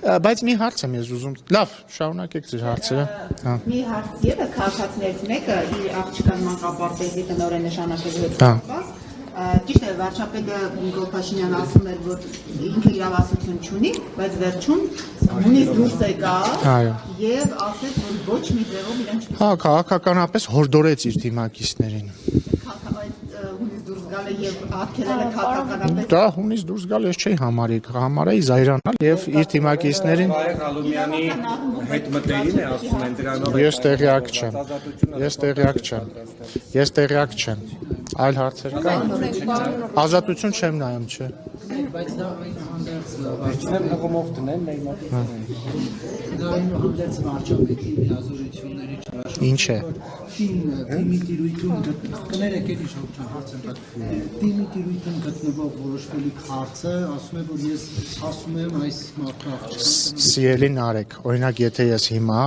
Բայց մի հարց եմ ես ուզում։ Լավ, շարունակեք ձեր հարցերը։ Մի հարց ևս քաղաքացիներից մեկը իր աղջկան մանկապարտեզի տնօրեն նշանակելու հետ կապված ճիշտ է վարչապետը Նիկոլ Փաշինյանը ասում էր որ ինքը իրավասություն չունի, բայց վերջում հունից դուրս եկավ եւ ասեց որ ոչ մի ձևով իրեն չպիտի։ Հա, քաղաքականապես հորդորեց իր թիմակիցներին։ Հունից դուրս գալը եւ արգելելը քաղաքականապես։ Դա հունից դուրս գալ ես չի համարեի զայրանալ եւ իր թիմակիցներին։ Հալումյանի հետ մտերին է ասում են դրանով։ Ես տեղյակ չեմ։ Այլ հարցեր կա։ Ազատություն չեմ նայում, չէ։ Բայց դա այնուհանդերձ Վերջինը հղումով դնեն մեր մոտ։ դա այնուհանդերձ վարչապետի լիազորությունների չարաշահում։ Ինչ է։ Թիմի տիրույթում կներեք էլի շոկ հարց եմ տալ։ Թիմի տիրույթում գտնվող որոշվելիք հարցը ասում է որ ես ասում եմ այս մարդու աղջկան։ Սիրելի Նարեկ, օրինակ եթե ես հիմա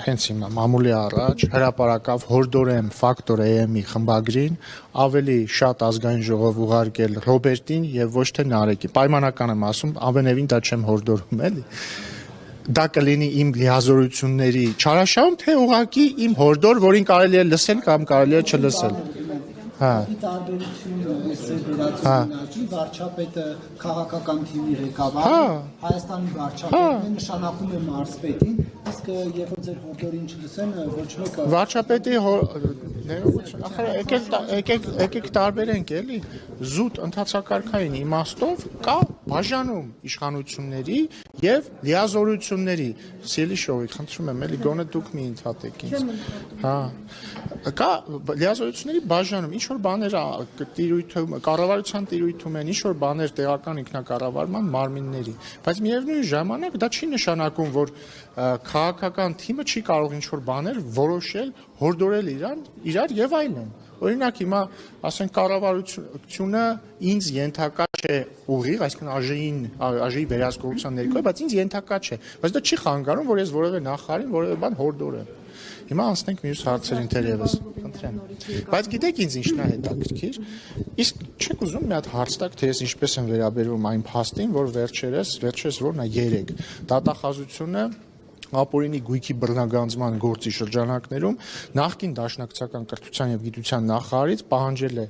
հենց հիմա մամուլի առաջ հրապարակավ հորդորեմ ֆակտոր AM-ի խմբագրին ավելի շատ ազգային ժողով ուղարկել Ռոբերտին եւ ոչ թե Նարեկին։ Պայմանական եմ ասում, ամենևին դա չեմ հորդորում էլի։ Դա կլինի իմ լիազորությունների չարաշահում, թե ուղղակի իմ հորդոր, որին կարելի է լսել կամ կարելի է չլսել։ Հա։ Տարբերությունը վերածնաճի վարչապետը քաղաքական թիմի ղեկավարը Հայաստանի վարչապետն է նշանակում է մարզպետին, իսկ երբ որ ձեր հորդորին չլսեն ոչ մեկը Վարչապետի եկեք տարբերենք էլի զուտ ընթացակարգային իմաստով կա բաժանում իշխանությունների եւ լիազորությունների սիրելի շողիկ խնդրում եմ էլի գոնե դուք մի ընդհատեք ինձ հա կա լիազորությունների բաժանում ինչ որ բաներ տիրույթում կառավարության տիրույթում են ինչ որ բաներ տեղական ինքնակառավարման մարմինների բայց միևնույն ժամանակ դա չի նշանակում որ քաղաքական թիմը չի կարող ինչ որ բաներ որոշել հորդորել իրար եւ այլն օրինակ հիմա ասենք կառավարությունը ինձ ենթակա չէ ուղիղ այսինքն ԱԺ-ի վերահսկողության ներքո բայց ինձ ենթակա չէ բայց դա չի խանգարում որ ես որևէ նախարարին որևէ բան հորդորեմ հիմա անցնենք մյուս հարցերին թերևս խնդրեմ բայց գիտեք ինձ ինչն է հետաքրքիր իսկ չեք ուզում մի հատ հարց տակ թե ես ինչպես եմ վերաբերվում այն փաստին որ վերջերս որն է 3 դատախազությունը ապօրինի գույքի բռնագանձման գործի շրջանակներում նախկին դաշնակցական կրթության եւ գիտության նախարարից պահանջել է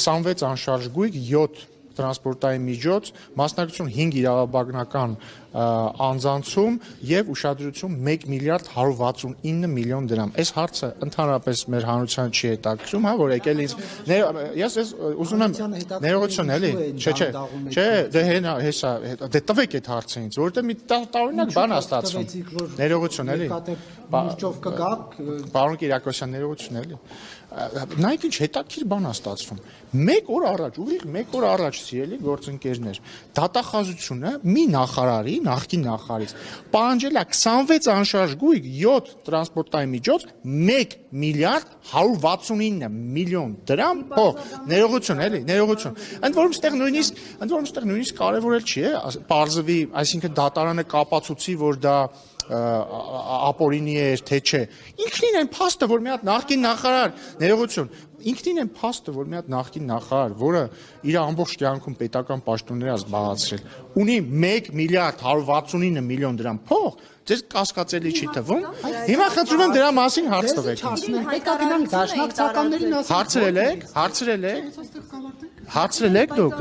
26 անշարժ գույք 7 տրանսպորտային միջոց մասնակցություն 5 իրավաբանական անձանցում եւ ուշադրություն 1 միլիարդ 169 միլիոն դրամ այս հարցը ընդհանրապես մեր հանրության չի հետաքրքրում հա որ եկել ինձ ես ուզում եմ ներողություն էլի չէ դե հեսա դե տվեք այդ հարցը ինձ որովհետեւ մի տարօրինակ բան է ստացվում ներողություն էլի պարոն Կիրակոսյան ներողություն էլի նայեք ինչ հետաքրքիր բան է ստացվում մեկ օր առաջ ուղիղ մեկ օր առաջ սիրելի գործընկերներ դատախազությունը մի նախարարի նախկին նախարարից պահանջել է 26 անշարժ գույք 7 տրանսպորտային միջոց 1 միլիարդ 169 միլիոն դրամ փող ներողություն էլի ներողություն ընդ որում ստեղ նույնիսկ կարևոր էլ չի պարզվի այսինքն դատարանը կապացուցի որ դա ապօրինի էր թե չէ ինքնին են փաստը որ մի հատ նախկին նախարար ներողություն ինքնին են փաստը որ մի հատ նախկին նախարար որը իր ամբողջ կյանքում պետական պաշտոններ է զբաղեցրել ունի 1 միլիարդ 169 միլիոն դրամ փող ձեզ կասկածելի չի թվում հիմա խնդրում եմ դրա մասին հարց տվեք հարցրել եք դուք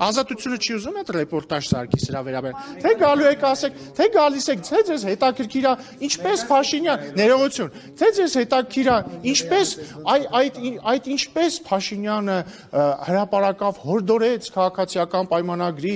Ազատությունը չի ուզում այդ ռեպորտաժ սարքի սրա վերաբերյալ թե գալու եք ասեք թե գալիս եք թե ձեզ հետաքրքիր է ինչպես Փաշինյան ներողություն թե ձեզ հետաքրքիր է ինչպես այդ ինչպես Փաշինյանը հրապարակավ հորդորեց քաղաքացիական պայմանագրի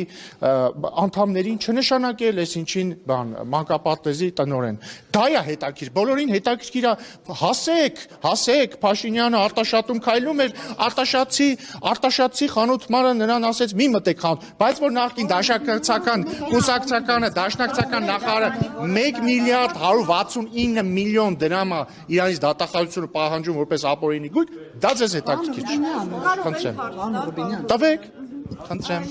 անդամներին չնշանակել այս ինչին բան մանկապարտեզի տնօրեն դա է հետաքրքիր բոլորին հետաքրքիր է հասեք Փաշինյանը Արտաշատում քայլում էր Արտաշատցի խանութմանը նրան ասեց մի մտեք խանութ, բայց որ նախկին դաշնակցական կուսակցականը դաշնակցական նախարարը 1 միլիարդ 169 միլիոն դրամը իրանից դատախազությունը պահանջում որպես ապօրինի գույք, դա ձեզ հետաքրքիր չի։ Խնդրեմ։ Տվեք։ Խնդրեմ։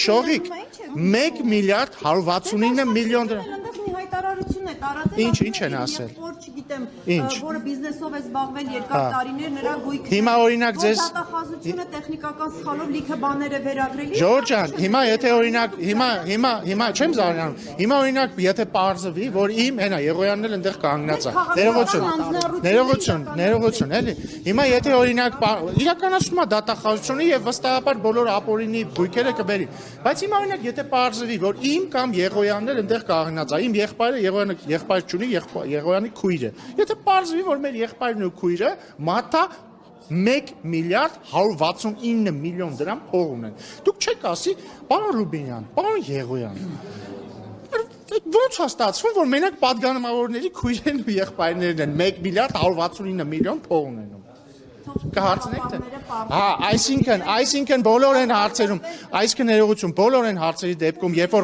Շողիկ 1 միլիարդ 169 միլիոն դրամ։ հայտարարություն է տարածել, Ինչ են ասել։ Որ չգիտեմ, Ինչ։ որը բիզնեսով է զբաղվել երկար տարիներ, նրա գույքն է։ Հիմա օրինակ ձեզ դատախազությունը տեխնիկական սխալով լիքը բաներ է վերագրելի։ Ժորժ ջան, հիմա եթե օրինակ հիմա չեմ զարմանում։ Հիմա օրինակ եթե պարզվի, որ իմ հենա Եղոյանն էլ այնտեղ կանգնած է։ Ներողություն, էլի։ Հիմա եթե օրինակ իրականացնում է դատախազությունը եւ վստահաբար բոլոր ապօրինի գույքերը կբերի։ Բայց հիմա օրինակ եթե պարզվի, որ իմ կամ Եղոյանն էլ այնտեղ կանգնած է, իմ եղբայրը եղբայր չունի, Եղոյանի քույրը։ Եթե պարզվի, որ մեր եղբայրն ու քույրը մաթա 1 միլիարդ 169 միլիոն դրամ փող ունեն։ Դուք չեք ասի, պարոն Ռուբինյան, պարոն Եղոյան։ Ոնց է ստացվում, որ մենակ պատգամավորների քույրերն ու եղբայրներն են 1 միլիարդ 169 միլիոն փող ունենում։ Կհարցնեք թե։ Հա, այսինքն բոլոր են հարցերում, այսինքն ներողություն, բոլոր են հարցերի դեպքում, երբ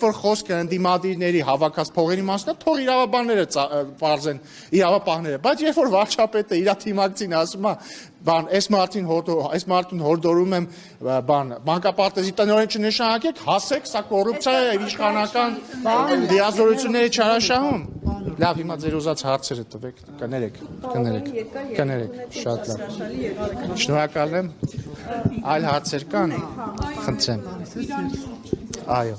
որ խոսքը ընդդիմադիրների հավաքած փողերի մասն է, թող իրավաբանները բարձեն իրավապահները, բայց երբ որ վարչապետը իր թիմակցին ասում է, այս մարդուն հորդորում եմ բանկապարտեզի տնօրեն չնշանակեք, հասեք, սա կոռուպցիա է, իշխանական լիազորությունների չարաշահում։ Լավ, հիմա ձեր ուզած հարցերը տվեք, կներեք, շատ լավ։ Շնորհակալ եմ, այլ հարցեր կան, խնդրեմ։ Այո։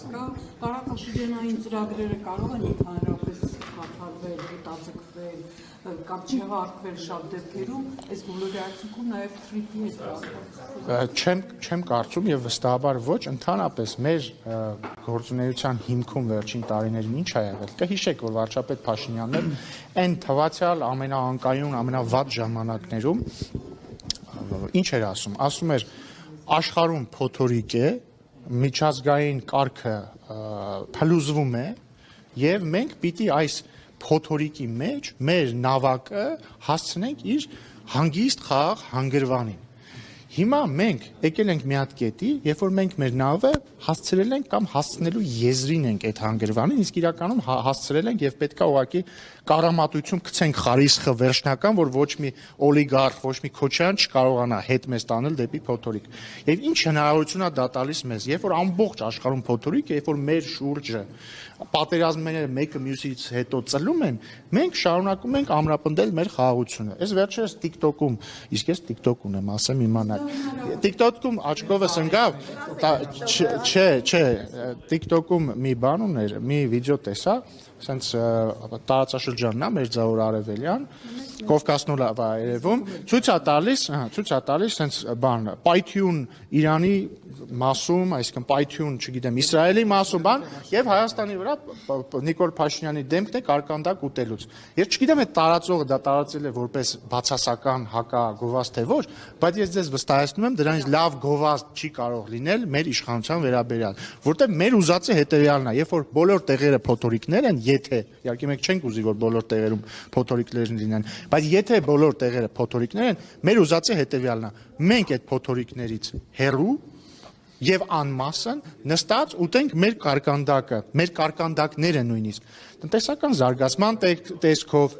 Տարածաշրջանային ծրագրերը կարող են ընդհանրապես կատարվել, հետաձգվել կամ չեղարկվել շատ դեպքերում, այս բոլորի արդյունքում նաև թրիպի է Չեմ կարծում եւ վստահաբար ոչ, ընդհանրապես մեր գործունեության հիմքում վերջին տարիներին ինչ ա եղել։ Կհիշեք, որ վարչապետ Փաշինյանն այն թվացial ամենաանկայուն, ամենավատ ժամանակներում ինչ էր ասում։ Ասում էր աշխարհում փոթորիկ է, միջազգային կարգը փլուզվում է եւ մենք պիտի այս փոթորիկի մեջ մեր նավակը հասցնենք իր հանգիստ խաղաղ հանգրվանին։ Հիմա մենք եկել ենք մի հատ կետի, երբ որ մենք մեր նավը հասցրել ենք կամ հասցնելու եզրին ենք այդ հանգրվանին, իսկ իրականում հասցրել ենք եւ պետքա ուղղակի կարամատություն գցենք խարիսխը վերջնական, որ ոչ մի օլիգարխ, ոչ մի քոչյան չկարողանա հետ մեզ տանել դեպի փոթորիկ։ Եվ ինչ հնարավորություն է դա տալիս մեզ, երբ որ ամբողջ աշխարհում փոթորիկ է, երբ որ մեր շուրջը պատերազմները մեկը մյուսից հետո ծլում են, մենք շարունակում ենք ամրապնդել մեր խաղաղությունը։ Այս վերջերս TikTok-ում, իսկ ես TikTok ունեմ, ասեմ իմանալ։ TikTok-ում աչքովս ընկավ, չէ, TikTok-ում մի բան ուներ, մի վիդեո տեսա, սենց տարածաշրջանն է, Մերձավոր Արևելյան, Կովկասնոլ երևում, ցույց է տալիս սենց բան, պայթյուն Իրանի մասում, այսինքն պայթյուն, չգիտեմ, Իսրայելի մասում բան, եւ Հայաստանի վրա Նիկոլ Փաշինյանի դեմքն է կարկանդակ ուտելուց։ Ես չգիտեմ այդ տարածողը դա տարածել է որպես բացասական հակագովազդ թե ոչ, բայց ես ձեզ վստահեցնում եմ, դրանից լավ գովազդ չի կարող լինել մեր իշխանության վերաբերյալ, որտեղ մեր ուզածը հետեւյալն է, երբ որ բոլոր տեղերը փոթորիկներ են, եթե իհարկե մենք չենք ուզի որ բոլոր տեղերում փոթորիկներ լինեն, բայց եթե բոլոր տեղերը փոթորիկներ են, մեր ուզածը հետեւյալն է, մենք այդ փոթորիկներից հեռու եւ անմասն նստած ուտենք մեր կարկանդակները նույնիսկ տնտեսական զարգացման տեսքով,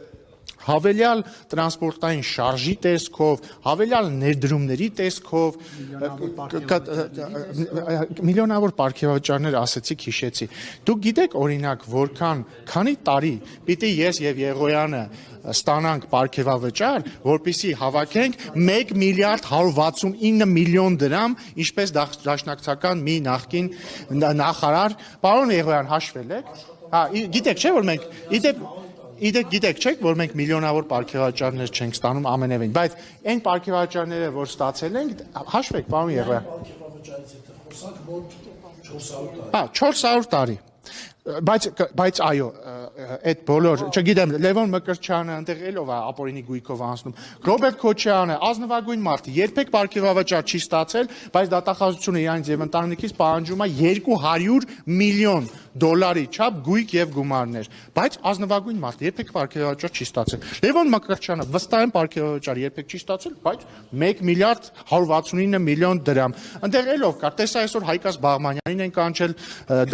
հավելյալ տրանսպորտային շարժի տեսքով, հավելյալ ներդրումների տեսքով, միլիոնավոր պարգևաճարներ ասեցիք, հիշեցի։ Դուք գիտեք օրինակ որքան, քանի տարի պիտի ես եւ Եղոյանը ստանանք պարգևավճար, որպեսզի հավաքենք 1 միլիարդ 169 միլիոն դրամ, ինչպես դաշնակցական մի նախկին նախարար, պարոն Եղոյան, հաշվել եք։ Հա, գիտեք չէ՞ որ մենք Գիտեք չէ՞, որ մենք միլիոնավոր պարգևաճարներ չենք ստանում ամենևին, բայց այն պարգևաճարները, որ ստացել ենք, հաշվեք, պարոն Եղոյան։ 400 տարի։ Բայց այո, այդ բոլոր, չգիտեմ, Լևոն Մկրտչյանը այնտեղ ելով է ապօրինի գույքով անցնում, Ռոբերտ Քոչարյանը, ազնվագույն մարդ, երբեք պարգևավճար չի ստացել, բայց դատախազությունը իրանից եւ ընտանիքից պահանջում է 200 միլիոն դոլարի չափ գույք եւ գումարներ, բայց ազնվագույն մարդ երբեք պարգևավճար չի ստացել։ Լևոն Մկրտչյանը վստահ եմ պարգևավճար երբեք չի ստացել, բայց 1 միլիարդ 169 միլիոն դրամ։ Այնտեղ ելով կար, տեսա այսօր Հայկաս Բաղմանյանին են կանչել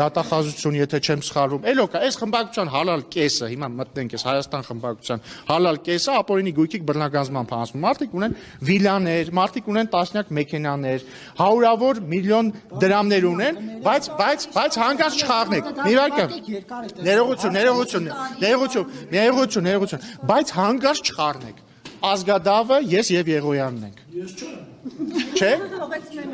դատախազություն, եթե չեմ սխալվում։ Էլո կա, այս խմբակցության հալալ կեսը, հիմա մտնենք այս Հայաստան խմբակցության հալալ կեսը ապօրինի գույքի բռնագանձման փաստում։ Մարդիկ ունեն վիլաներ, մարդիկ ունեն տասնյակ մեքենաներ, հարյուրավոր միլիոն դրամներ ունեն, բայց հանգած չխառնեք։ Ներողություն, բայց հանգարց չխառնեք։ Ազգադավը ես եւ Եղոյանն ենք։ Չէ՞։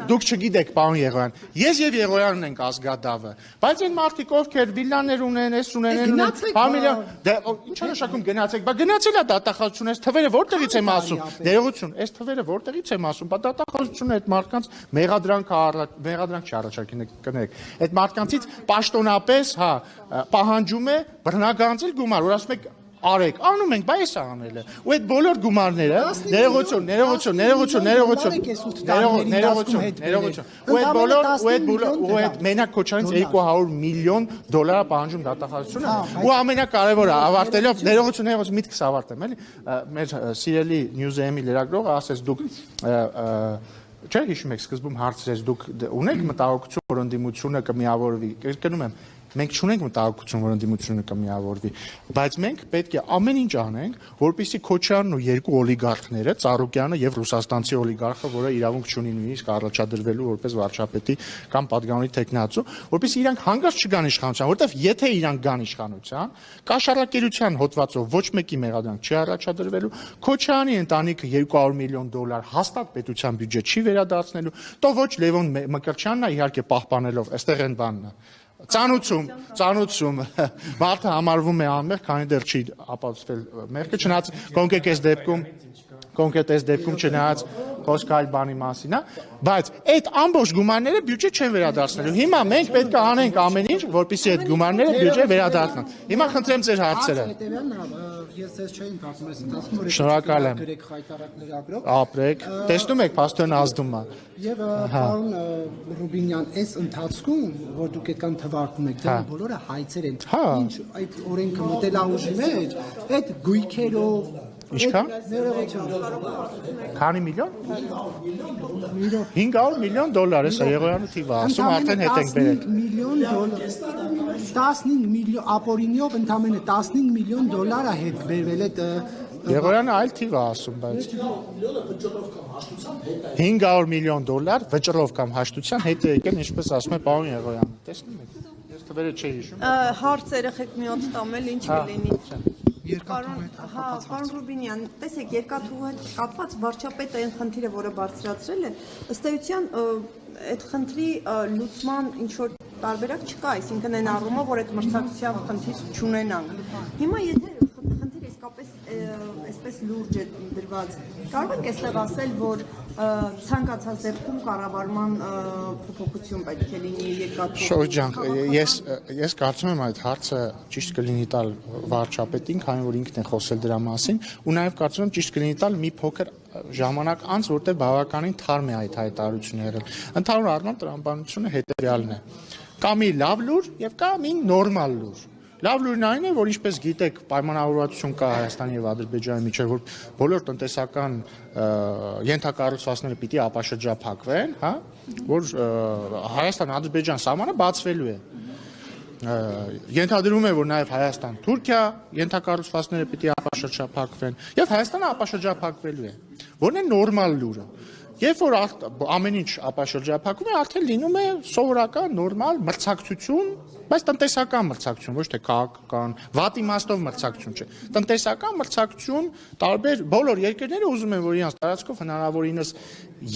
Դուք չգիտեք, պարոն Եղոյան։ Ես եւ Եղոյանն ենք ազգադավը։ Բայց այն մարդիկ ովքեր վիլլաներ ունեն, ֆամիլիա, ինչ նշանակում գնացեք, բա գնացել է դատախազությունը, այս թվերը որտեղից եմ ասում։ Ներողություն, այս թվերը որտեղից եմ ասում, բա դատախազությունը այդ մարդկանց մեղադրանք չառաջարկին կներեք։ Այդ մարդկանցից պաշտոնապես, պահանջում է բռնագանձել գումար, որ ասում եք արեք, անում ենք, բայց էսա անել է։ Ու այդ բոլոր գումարները, ներողություն։ Ու այդ մենակ Քոչարյանից $200 միլիոն պահանջում դատախազությունը, ու ամենակարևորը ավարտելով, ներողություն, միտքս ավարտեմ, էլի, մեր սիրելի Newsem-ի լրագրողը ասեց դուք չէ՞ հիշում եք սկզբում հարցրեց դուք ունեք մտահոգություն, որ ընդդիմությունը կմիավորվի, կրկնում եմ մենք չունենք մտահոգություն, որ ընդդիմությունը կմիավորվի, բայց մենք պետք է ամեն ինչ անենք, որպեսզի Քոչարյանն ու երկու օլիգարխները, Ծառուկյանը եւ ռուսաստանցի օլիգարխը, որը իրավունք չունի նույնիսկ առաջադրվելու որպես վարչապետի կամ պատգամավորի տեխնացու, որպեսզի իրանք հանգարց չգան իշխանության, որովհետեւ եթե իրանք գան իշխանության, կաշառակերության հոդվածով ոչ մեկի մեղադրանք չի առաջադրվելու, Քոչարյանի ընտանիքը $200 միլիոն հաստատ պետության բյուջե չի վերադարձնելու, то ոչ Լևոն Մկրտչյանն է իհարկե պահպանելով, այստեղ են բանն է Ծանուցում մարդը համարվում է անմեղ, քանի դեռ չի ապացուցվել մեղքը, չնայած կոնկրետ այս դեպքում չնայած խոսքը այլ բանի մասին է, բայց այդ ամբողջ գումարները բյուջե չեն վերադարձնելու։ Հիմա մենք պետք է անենք ամեն ինչ, որպեսզի այդ գումարները բյուջե վերադառնան։ Հիմա խնդրեմ ձեր հարցերը։ Ես ես չէի ընդհանրում այս ընթացքում, որ Շնորհակալ եմ։ գրեք խայտարակ լրագրող։ Ապրեք։ Տեսնում եք, փաստորեն ազդում է։ Եվ պարոն Ռուբինյան, այս ընթացքում, որ դուք այդքան թվարկում եք, դրանք բոլորը հայցեր են։ Ինչ այդ օրենքը մտելահուժի մեջ, այդ գույքերով Ինչքան։ Քանի միլիոն։ $500 միլիոն, հեսա Եղոյանը թիվը ասում, արդեն հետ ենք բերել։ $15 միլիոն 15 միլիոն ապօրինիով ընդամենը $15 միլիոն հետ բերվել այդ Եղոյանը այլ թիվ է ասում, բայց $500 միլիոն վճռով կամ հաշտության հետ է եկել, ինչպես ասում է պարոն Եղոյանը։ Տեսնում եք։ Ես թվերը չի հիշում։ Հարց երեխեք մի օդ տամել ինչ կլինի։ Պարոն Ռուբինյան, տեսեք, երկաթուղու հետ կապված վարչապետը այն խնդիրը, որը բարձրացրել է, ըստ էության այդ խնդրի լուծման ինչ որ տարբերակ չկա, այսինքն այն առումով, որ այդ մրցակցության խնդիր չունենանք։ Հիմա եթե խնդիրը իսկապես այսպես լուրջ է դրված, կարող եք այստեղ ասել, որ ցանկացած դեպքում կառավարման փոփոխություն պետք է լինի երկաթուղու։ Շորջան, ես կարծում եմ այդ հարցը ճիշտ կլինի տալ վարչապետին, քանի որ ինքն է խոսել դրա մասին, ու նաև կարծում եմ ճիշտ կլինի տալ մի փոքր ժամանակ անց, որտեղ բավականին թարմ է այդ հայտարարությունը եղել։ Ընդհանուր առմամբ տրամաբանությունը հետևյալն է. կա մի լավ լուր եւ կա մի նորմալ լուր։ Լավ լուրն այն է, որ ինչպես գիտեք, պայմանավորվածություն կա Հայաստանի եւ Ադրբեջանի միջեւ, որ բոլոր տնտեսական ենթակառուցվածքները պիտի ապաշրջափակվեն, որ Հայաստան-Ադրբեջան սահմանը բացվելու է։ Ենթադրում է, որ նաև Հայաստան-Թուրքիա ենթակառուցվածքները պիտի ապաշրջափակվեն եւ Հայաստանը ապաշրջափակվելու է։ Որն է նորմալ լուրը։ Երբ որ ամեն ինչ ապաշրջափակում է, արդեն լինում է սովորական, նորմալ մրցակցություն, բայց տնտեսական մրցակցություն, ոչ թե քաղաքական, վատ իմաստով մրցակցություն չէ։ Տնտեսական մրցակցություն տարբեր բոլոր երկրները ուզում են, որ իրենց տարածքով հնարավորինս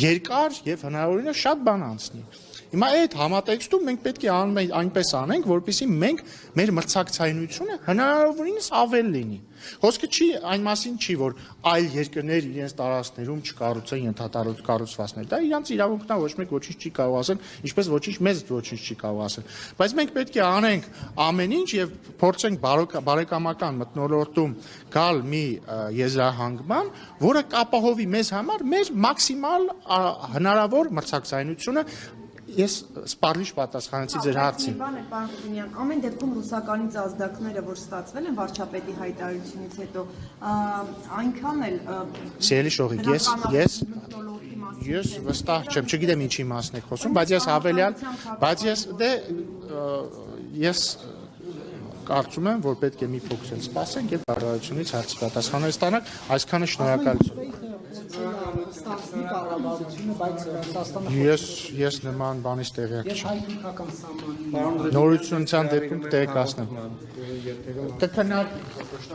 երկար եւ հնարավորինս շատ բան անցնի։ Հիմա այդ համատեքստում մենք պետք է այնպես անենք, որպեսզի մենք մեր մրցակցայնությունը հնարավորինս ավել լինի։ Խոսքը չի այն մասին չի, որ այլ երկրներ իրենց տարածքներում չկառուցեն ենթակառուցվածքներ։ Դա իրենց իրավունքն է, ոչ մեկ ոչինչ չի կարող ասել, ինչպես ոչինչ մեզ ոչինչ չի կարող ասել։ Բայց մենք պետք է անենք ամեն ինչ եւ փորձենք բարեկամական մթնոլորտում գալ մի եզրահանգման, որը կապահովի մեզ համար մեր մաքսիմալ հնարավոր մրցակցայնությունը։ Ես սպառիչ պատասխանեցի ձեր հարցին։ Բան է, պարոն Ռուբինյան, ամեն դեպքում ռուսականից ազդակները, որ ստացվել են վարչապետի հայտարարությունից հետո, այնքան էլ Սիրելի շողիկ, ես վստահ չեմ, չգիտեմ ինչի մասն եք խոսում, բայց ես հավելյալ, բայց ես կարծում եմ, որ պետք է մի փոքր սպասենք եւ հայտարարությունից հարցի պատասխաններ ստանանք, այսքանը շնորհակալություն։ կայացնի կառավարությունը, բայց Ռուսաստանը Ես նման բանից տեղյակ եւ չեմ։ հայ-թուրքական սահմանի Նորությունության դեպքում տեղեկացնեմ։ Եթերում Կքննարկենք